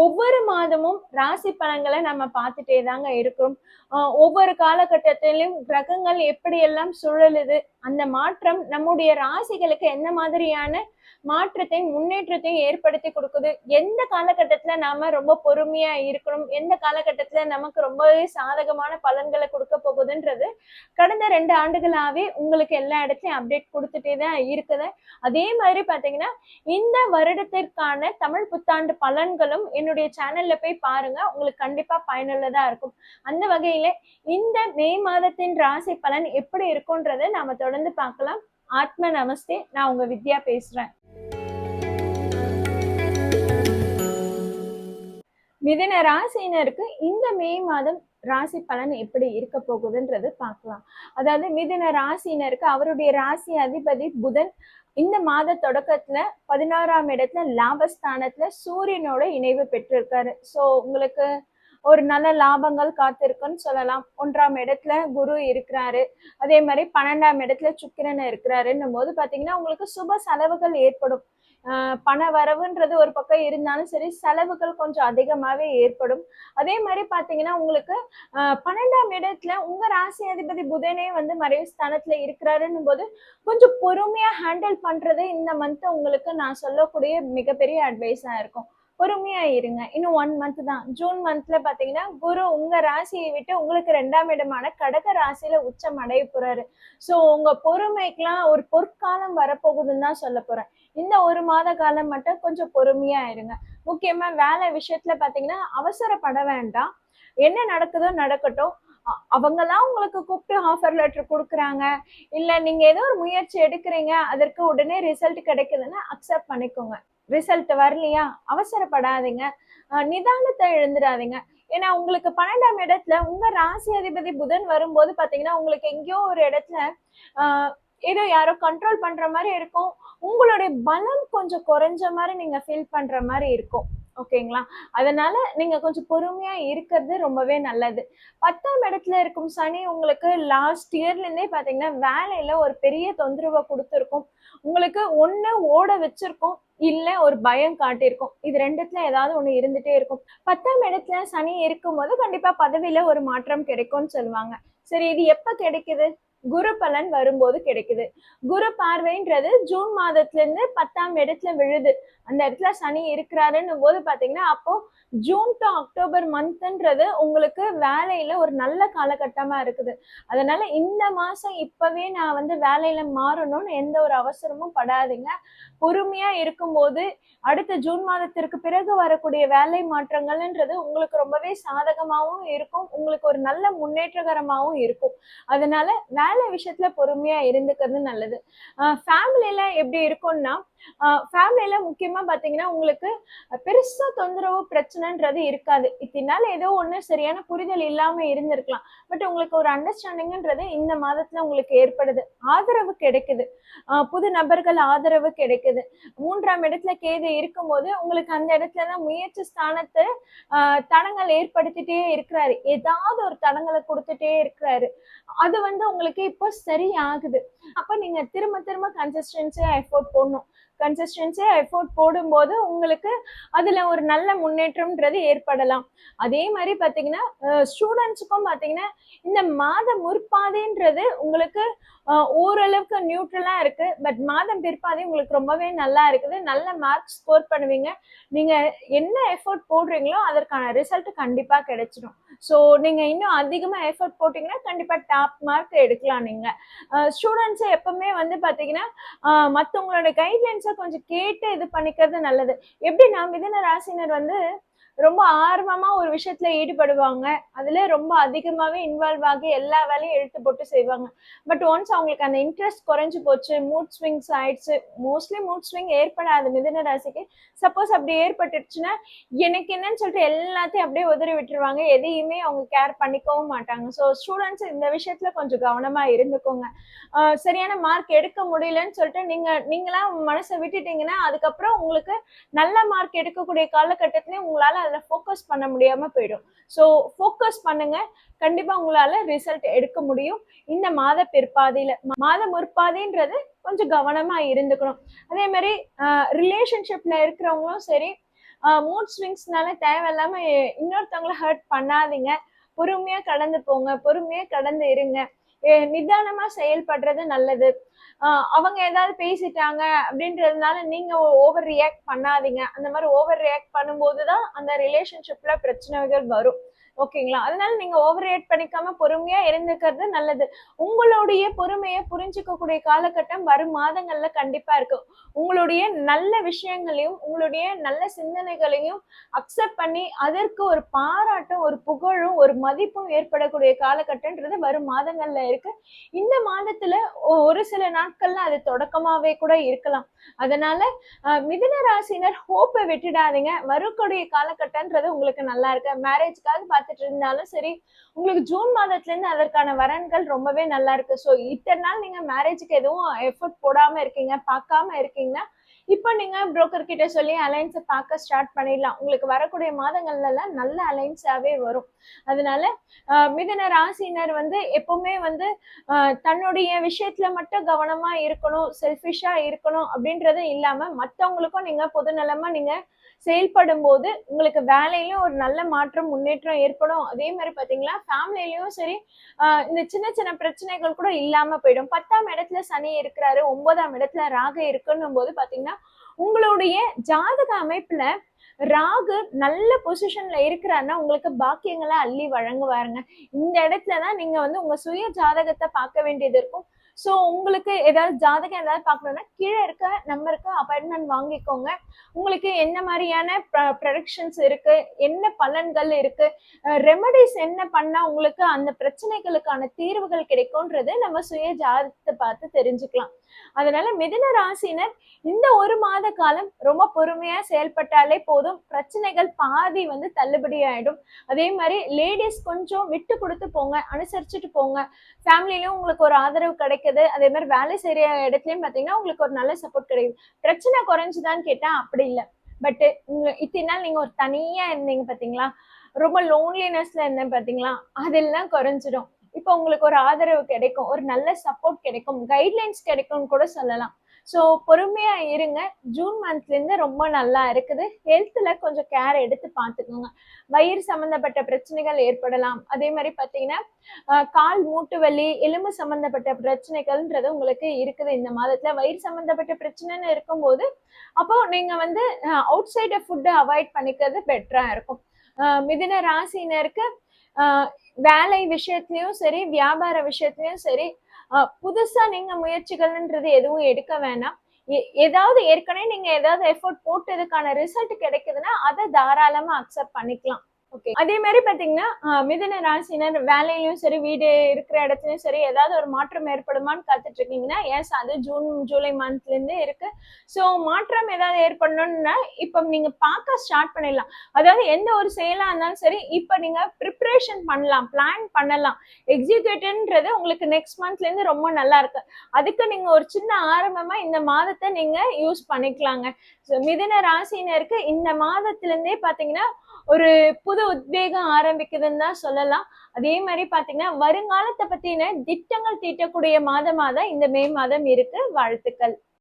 ஒவ்வொரு மாதமும் ராசி பலன்களை நம்ம பார்த்துட்டே தாங்க இருக்கிறோம். ஒவ்வொரு காலகட்டத்திலும் கிரகங்கள் எப்படியெல்லாம் சுழலுது, அந்த மாற்றம் நம்முடைய ராசிகளுக்கு என்ன மாதிரியான மாற்றத்தையும் முன்னேற்றத்தையும் ஏற்படுத்தி கொடுக்குது, எந்த காலகட்டத்துல நாம ரொம்ப பொறுமையா இருக்கணும், எந்த காலகட்டத்துல நமக்கு ரொம்பவே சாதகமான பலன்களை கொடுக்க போகுதுன்றது கடந்த 2 ஆண்டுகளாவே உங்களுக்கு எல்லா இடத்துலயும் அப்டேட் கொடுத்துட்டே தான் இருக்குது. அதே மாதிரி பாத்தீங்கன்னா இந்த வருடத்திற்கான தமிழ் புத்தாண்டு பலன்களும் என்னுடைய சேனல்ல போய் பாருங்க, உங்களுக்கு கண்டிப்பா பயனுள்ளதா இருக்கும். அந்த வகையில இந்த மே மாதத்தின் ராசி பலன் எப்படி இருக்கும்ன்றதை நாம தொடர்ந்து பார்க்கலாம். ஆத்ம நமஸ்தே, நான் உங்க வித்யா பேசுறேன். மிதுன ராசியினருக்கு இந்த மே மாதம் ராசி பலன் எப்படி இருக்க போகுதுன்றது பார்க்கலாம். அதாவது மிதுன ராசியினருக்கு அவருடைய ராசி அதிபதி புதன் இந்த மாத தொடக்கத்துல 16ஆம் இடத்துல லாபஸ்தானத்துல சூரியனோட இணைவு பெற்றிருக்காரு. ஸோ உங்களுக்கு ஒரு நல்ல லாபங்கள் காத்திருக்குன்னு சொல்லலாம். 1ஆம் இடத்துல குரு இருக்கிறாரு, அதே மாதிரி 12ஆம் இடத்துல சுக்கிரன் இருக்கிறாருன்னும் போது பாத்தீங்கன்னா உங்களுக்கு சுப செலவுகள் ஏற்படும். பண வரவுன்றது ஒரு பக்கம் இருந்தாலும் சரி, செலவுகள் கொஞ்சம் அதிகமாவே ஏற்படும். அதே மாதிரி பாத்தீங்கன்னா உங்களுக்கு 12ஆம் இடத்துல உங்க ராசி அதிபதி புதனே வந்து மறைவு ஸ்தானத்துல இருக்கிறாருன்னும் போது கொஞ்சம் பொறுமையா ஹேண்டில் பண்றது இந்த மந்த் உங்களுக்கு நான் சொல்லக்கூடிய மிகப்பெரிய அட்வைஸா இருக்கும். பொறுமையா இருங்க. இன்னும் 1 மந்த் தான். ஜூன் மந்த்ல பாத்தீங்கன்னா குரு உங்க ராசியை விட்டு உங்களுக்கு 2ஆம் இடமான கடக ராசியில உச்சம் அடைய போறாரு. சோ உங்க பொறுமைக்கெல்லாம் ஒரு பொற்காலம் வரப்போகுதுன்னு தான் சொல்ல போறேன். இந்த 1 மாத காலம் மட்டும் கொஞ்சம் பொறுமையா இருங்க. முக்கியமா வேலை விஷயத்துல பாத்தீங்கன்னா அவசரப்பட வேண்டாம். என்ன நடக்குதோ நடக்கட்டும். அவங்கெல்லாம் உங்களுக்கு கூப்பிட்டு ஆஃபர் லெட்டர் கொடுக்குறாங்க, இல்ல நீங்க ஏதோ ஒரு முயற்சி எடுக்கிறீங்க, அதற்கு உடனே ரிசல்ட் கிடைக்குதுன்னா அக்செப்ட் பண்ணிக்கோங்க. ரிசல்ட் வரலையா அவசரப்படாதீங்க, நிதானத்தை எழுந்துடாதீங்க. ஏன்னா உங்களுக்கு 12ஆம் இடத்துல உங்க ராசி அதிபதி புதன் வரும்போது பாத்தீங்கன்னா உங்களுக்கு எங்கேயோ ஒரு இடத்துல ஏதோ யாரோ கண்ட்ரோல் பண்ற மாதிரி இருக்கும். உங்களுடைய பலம் கொஞ்சம் குறைஞ்ச மாதிரி நீங்க ஃபீல் பண்ற மாதிரி இருக்கும். ஓகேங்களா? அதனால நீங்க கொஞ்சம் பொறுமையா இருக்கிறது ரொம்பவே நல்லது. 10ஆம் இடத்துல இருக்கும் சனி உங்களுக்கு லாஸ்ட் இயர்ல இருந்தே பாத்தீங்கன்னா வேலையில ஒரு பெரிய தொந்தரவை கொடுத்துருக்கும். உங்களுக்கு ஒண்ணு ஓட வச்சிருக்கும், இல்ல ஒரு பயம் காட்டியிருக்கும். இது ரெண்டுத்துல ஏதாவது ஒண்ணு இருந்துட்டே இருக்கும். 10ஆம் இடத்துல சனி இருக்கும்போது கண்டிப்பா பதவியில ஒரு மாற்றம் கிடைக்கும்னு சொல்லுவாங்க. சரி, இது எப்ப கிடைக்குது? குரு பலன் வரும்போது கிடைக்குது. குரு பார்வைன்றது ஜூன் மாதத்துல இருந்து 10ஆம் இடத்துல விழுது. அந்த இடத்துல சனி இருக்கிறாருன்னும் போது பாத்தீங்கன்னா அப்போ ஜூன் டு அக்டோபர் மந்த்ன்றது உங்களுக்கு வேலையில ஒரு நல்ல காலகட்டமா இருக்குது. அதனால இந்த மாசம் இப்பவே நான் வந்து வேலையில மாறணும்னு எந்த ஒரு அவசரமும் படாதீங்க. பொறுமையா இருக்கும்போது அடுத்த ஜூன் மாதத்திற்கு பிறகு வரக்கூடிய வேலை மாற்றங்கள்ன்றது உங்களுக்கு ரொம்பவே சாதகமாகவும் இருக்கும், உங்களுக்கு ஒரு நல்ல முன்னேற்றகரமாகவும் இருக்கும். அதனால வேலை விஷயத்துல பொறுமையா இருந்துக்கிறது நல்லது. ஃபேமிலியில எப்படி இருக்கும்னா, ஃபேமிலியில முக்கியமா பாத்தீங்கன்னா உங்களுக்கு பெருசா தொந்தரவு பிரச்சனைன்றது இருக்காது. இதனால ஏதோ ஒண்ணு சரியான புரிதல் இல்லாம இருந்திருக்கலாம். பட் உங்களுக்கு ஒரு அண்டர்ஸ்டாண்டிங்ன்றது இந்த மாதத்துல உங்களுக்கு ஏற்படுது. ஆதரவு கிடைக்குது, புது நபர்கள் ஆதரவு கிடைக்குது. 3ஆம் இடத்துல கேது இருக்கும்போது உங்களுக்கு அந்த இடத்துலதான் முயற்சி ஸ்தானத்தை தடங்கள் ஏற்படுத்திட்டே இருக்கிறாரு. ஏதாவது ஒரு தடங்களை கொடுத்துட்டே இருக்கிறாரு. அது வந்து உங்களுக்கு இப்போ சரி ஆகுது. அப்ப நீங்க திரும்ப திரும்ப கன்சிஸ்டன்சியா எஃபோர்ட் போடணும். கன்சிஸ்டன்சியா எஃபோர்ட் போடும்போது உங்களுக்கு அதுல ஒரு நல்ல முன்னேற்றம்ன்றது ஏற்படலாம். அதே மாதிரி பாத்தீங்கன்னா ஸ்டூடெண்ட்ஸுக்கும் பாத்தீங்கன்னா இந்த மாத முற்பாதைன்றது உங்களுக்கு ஓரளவுக்கு நியூட்ரலா இருக்கு. பட் மாதம் பிற்பாதை உங்களுக்கு ரொம்பவே நல்லா இருக்குது. நல்ல மார்க் ஸ்கோர் பண்ணுவீங்க. நீங்க என்ன எஃபோர்ட் போடுறீங்களோ அதற்கான ரிசல்ட் கண்டிப்பா கிடைச்சிடும். ஸோ நீங்க இன்னும் அதிகமா எஃபோர்ட் போட்டீங்கன்னா கண்டிப்பா டாப் மார்க் எடுக்கலாம். நீங்க ஸ்டூடெண்ட்ஸ் எப்பவுமே வந்து பாத்தீங்கன்னா மற்றவங்களோட கைட்லைன்ஸை கொஞ்சம் கேட்டு இது பண்ணிக்கிறது நல்லது. எப்படின்னா மிதுன ராசினர் வந்து ரொம்ப ஆர்வமா ஒரு விஷயத்துல ஈடுபடுவாங்க. அதுல ரொம்ப அதிகமாவே இன்வால்வ் ஆகி எல்லா வேலையும் இழுத்து போட்டு செய்வாங்க. பட் ஒன்ஸ் அவங்களுக்கு அந்த இன்ட்ரெஸ்ட் குறைஞ்சு போச்சு, மூட் ஸ்விங்ஸ் ஆயிடுச்சு. மோஸ்ட்லி மூட் ஸ்விங் ஏற்படாது மிதுன ராசிக்கு. சப்போஸ் அப்படி ஏற்பட்டுச்சுன்னா எனக்கு என்னன்னு சொல்லிட்டு எல்லாத்தையும் அப்படியே உதறி விட்டுருவாங்க. எதையுமே அவங்க கேர் பண்ணிக்கவும் மாட்டாங்க. ஸோ ஸ்டூடெண்ட்ஸ் இந்த விஷயத்துல கொஞ்சம் கவனமா இருந்துக்கோங்க. சரியான மார்க் எடுக்க முடியலன்னு சொல்லிட்டு நீங்களா மனசை விட்டுட்டீங்கன்னா அதுக்கப்புறம் உங்களுக்கு நல்ல மார்க் எடுக்கக்கூடிய காலகட்டத்திலயும் உங்களால அதுல ஃபோக்கஸ் பண்ண முடியாம போயிடும். ஸோ ஃபோக்கஸ் பண்ணுங்க, கண்டிப்பா உங்களால ரிசல்ட் எடுக்க முடியும். இந்த மாத பிற்பாதையில மாத முற்பாதைன்றது கொஞ்சம் கவனமா இருந்துக்கணும். அதே மாதிரி ரிலேஷன்ஷிப்ல இருக்கிறவங்களும் சரி, மூட் ஸ்விங்ஸ்னால தேவையில்லாம இன்னொருத்தவங்களை ஹர்ட் பண்ணாதீங்க. பொறுமையா கடந்து போங்க, பொறுமையா கடந்து இருங்க. நிதானமா செயல்படுறது நல்லது. அவங்க ஏதாவது பேசிட்டாங்க அப்படின்றதுனால நீங்க ஓவர் ரியாக்ட் பண்ணாதீங்க. அந்த மாதிரி ஓவர் ரியாக்ட் பண்ணும்போதுதான் அந்த ரிலேஷன்ஷிப்ல பிரச்சனைகள் வரும். ஓகேங்களா? அதனால நீங்க ஓவர் ரியாக்ட் பண்ணிக்காம பொறுமையா இருந்துக்கிறது நல்லது. உங்களுடைய பொறுமையை புரிஞ்சுக்கக்கூடிய காலகட்டம் வரும் மாதங்கள்ல கண்டிப்பா இருக்கு. உங்களுடைய நல்ல விஷயங்களையும் உங்களுடைய நல்ல சிந்தனைகளையும் அக்செப்ட் பண்ணி அதற்கு ஒரு பாராட்டும் ஒரு புகழும் ஒரு மதிப்பும் ஏற்படக்கூடிய காலகட்டம்ன்றது வரும் மாதங்கள்ல இருக்கு. இந்த மாதத்துல ஒரு சில நாட்கள்ல அது தொடக்கமாவே கூட இருக்கலாம். அதனால மிதுன ராசினர் ஹோப்பை விட்டுடாதீங்க. வரக்கூடிய காலகட்டம்ன்றது உங்களுக்கு நல்லா இருக்கு. மேரேஜ்க்காக பார்த்துட்டு இருந்தாலும் சரி, உங்களுக்கு ஜூன் மாதத்துல இருந்து அதற்கான வரன்கள் ரொம்பவே நல்லா இருக்கு. ஸோ இத்தனை நாள் நீங்க மேரேஜுக்கு எதுவும் எஃபர்ட் போடாம இருக்கீங்க, பார்க்காம இருக்கீங்கன்னா இப்போ நீங்க புரோக்கர் கிட்ட சொல்லி அலைன்ஸை பார்க்க ஸ்டார்ட் பண்ணிடலாம். உங்களுக்கு வரக்கூடிய மாதங்கள்ல எல்லாம் நல்ல அலைன்ஸாவே வரும். அதனால மிதுன ராசினர் வந்து எப்பவுமே வந்து தன்னுடைய விஷயத்துல மட்டும் கவனமா இருக்கணும், செல்ஃபிஷா இருக்கணும் அப்படின்றது இல்லாம மற்றவங்களுக்கும் நீங்க பொதுநலமா நீங்க செயல்படும் போது உங்களுக்கு வேலையிலும் ஒரு நல்ல மாற்றம் முன்னேற்றம் ஏற்படும். அதே மாதிரி பாத்தீங்களா ஃபேமிலிலயும் சரி இந்த சின்ன சின்ன பிரச்சனைகள் கூட இல்லாம போயிடும். 10ஆம் இடத்துல சனி இருக்கிறாரு, 9ஆம் இடத்துல ராகு இருக்குன்னும் போது பாத்தீங்கன்னா உங்களுடைய ஜாதக அமைப்புல ராகு நல்ல பொசிஷன்ல இருக்கிறாருன்னா உங்களுக்கு பாக்கியங்களை அள்ளி வழங்குவாருங்க. இந்த இடத்துலதான் நீங்க வந்து உங்க சுய ஜாதகத்தை பார்க்க வேண்டியது இருக்கும். ஸோ உங்களுக்கு ஏதாவது ஜாதகம் ஏதாவது பார்க்கணும்னா கீழே இருக்க நம்பருக்கு அப்பாயின்மெண்ட் வாங்கிக்கோங்க. உங்களுக்கு என்ன மாதிரியான ப்ரொடக்ஷன்ஸ் இருக்கு, என்ன பலன்கள் இருக்கு, ரெமடிஸ் என்ன பண்ணா உங்களுக்கு அந்த பிரச்சனைகளுக்கான தீர்வுகள் கிடைக்கும்ன்றது நம்ம சுய ஜாதகத்தை பார்த்து தெரிஞ்சுக்கலாம். அதனால மிதுன ராசினர் இந்த ஒரு மாத காலம் ரொம்ப பொறுமையா செயல்பட்டாலே போதும். பிரச்சனைகள் பாதி வந்து தள்ளுபடி ஆயிடும். அதே மாதிரி லேடிஸ் கொஞ்சம் விட்டு கொடுத்து போங்க, அனுசரிச்சுட்டு போங்க. ஃபேமிலிலயும் உங்களுக்கு ஒரு ஆதரவு கிடைக்குது. அதே மாதிரி வேலை செய்யற இடத்துலயும் பாத்தீங்கன்னா உங்களுக்கு ஒரு நல்ல சப்போர்ட் கிடைக்குது. பிரச்சனை குறைஞ்சுதான்னு கேட்டா அப்படி இல்லை. பட் இத்தனை நாள் நீங்க ஒரு தனியா இருந்தீங்க பாத்தீங்களா, ரொம்ப லோன்லினஸ்ல இருந்தேன் பாத்தீங்களா, அதெல்லாம் குறைஞ்சிடும். இப்போ உங்களுக்கு ஒரு ஆதரவு கிடைக்கும், ஒரு நல்ல சப்போர்ட் கிடைக்கும், கைட்லைன்ஸ் கிடைக்கும்னு கூட சொல்லலாம். ஸோ பொறுமையா இருங்க. ஜூன் மந்த்ல இருந்து ரொம்ப நல்லா இருக்குது. ஹெல்த்ல கொஞ்சம் கேர் எடுத்து பார்த்துக்கோங்க. வயிறு சம்பந்தப்பட்ட பிரச்சனைகள் ஏற்படலாம். அதே மாதிரி பார்த்தீங்கன்னா கால் மூட்டு வலி, எலும்பு சம்பந்தப்பட்ட பிரச்சனைகள்ன்றது உங்களுக்கு இருக்குது. இந்த மாதத்துல வயிறு சம்பந்தப்பட்ட பிரச்சனைன்னு இருக்கும்போது அப்போ நீங்க வந்து அவுட் சைடு ஃபுட்டை அவாய்ட் பண்ணிக்கிறது பெட்டரா இருக்கும். மிதுன ராசினருக்கு வேலை விஷயத்துலயும் சரி, வியாபார விஷயத்துலயும் சரி, புதுசா நீங்க முயற்சிகள்ன்றது எதுவும் எடுக்க வேணாம். ஏதாவது ஏற்கனவே நீங்க ஏதாவது எஃபோர்ட் போட்டதுக்கான ரிசல்ட் கிடைக்குதுன்னா அதை தாராளமா அக்செப்ட் பண்ணிக்கலாம். ஓகே. அதே மாதிரி பாத்தீங்கன்னா மிதுன ராசினர் வேலையிலயும் சரி, வீடு இருக்கிற இடத்துலயும் சரி ஏதாவது ஒரு மாற்றம் ஏற்படுமான்னு காத்துட்டு இருக்கீங்கன்னா எஸ், அது ஜூன் ஜூலை மந்த்ல இருந்து இருக்கு. ஸோ மாற்றம் ஏதாவது ஏற்படணும்னா இப்ப நீங்க பார்க்க ஸ்டார்ட் பண்ணிடலாம். அதாவது எந்த ஒரு செயலா இருந்தாலும் சரி இப்ப நீங்க ப்ரிப்பரேஷன் பண்ணலாம், பிளான் பண்ணலாம். எக்ஸிக்யூட்டிவ்ன்றது உங்களுக்கு நெக்ஸ்ட் மந்த்ல இருந்து ரொம்ப நல்லா இருக்கு. அதுக்கு நீங்க ஒரு சின்ன ஆரம்பமா இந்த மாதத்தை நீங்க யூஸ் பண்ணிக்கலாங்க. மிதுன ராசினருக்கு இந்த மாதத்துல இருந்தே பாத்தீங்கன்னா ஒரு புது உத்வேகம் ஆரம்பிக்குதுன்னு தான் சொல்லலாம். அதே மாதிரி பாத்தீங்கன்னா வருங்காலத்தை பத்தின திட்டங்கள் தீட்டக்கூடிய மாதமா தான் இந்த மே மாதம் இருக்கு. வாழ்த்துக்கள்.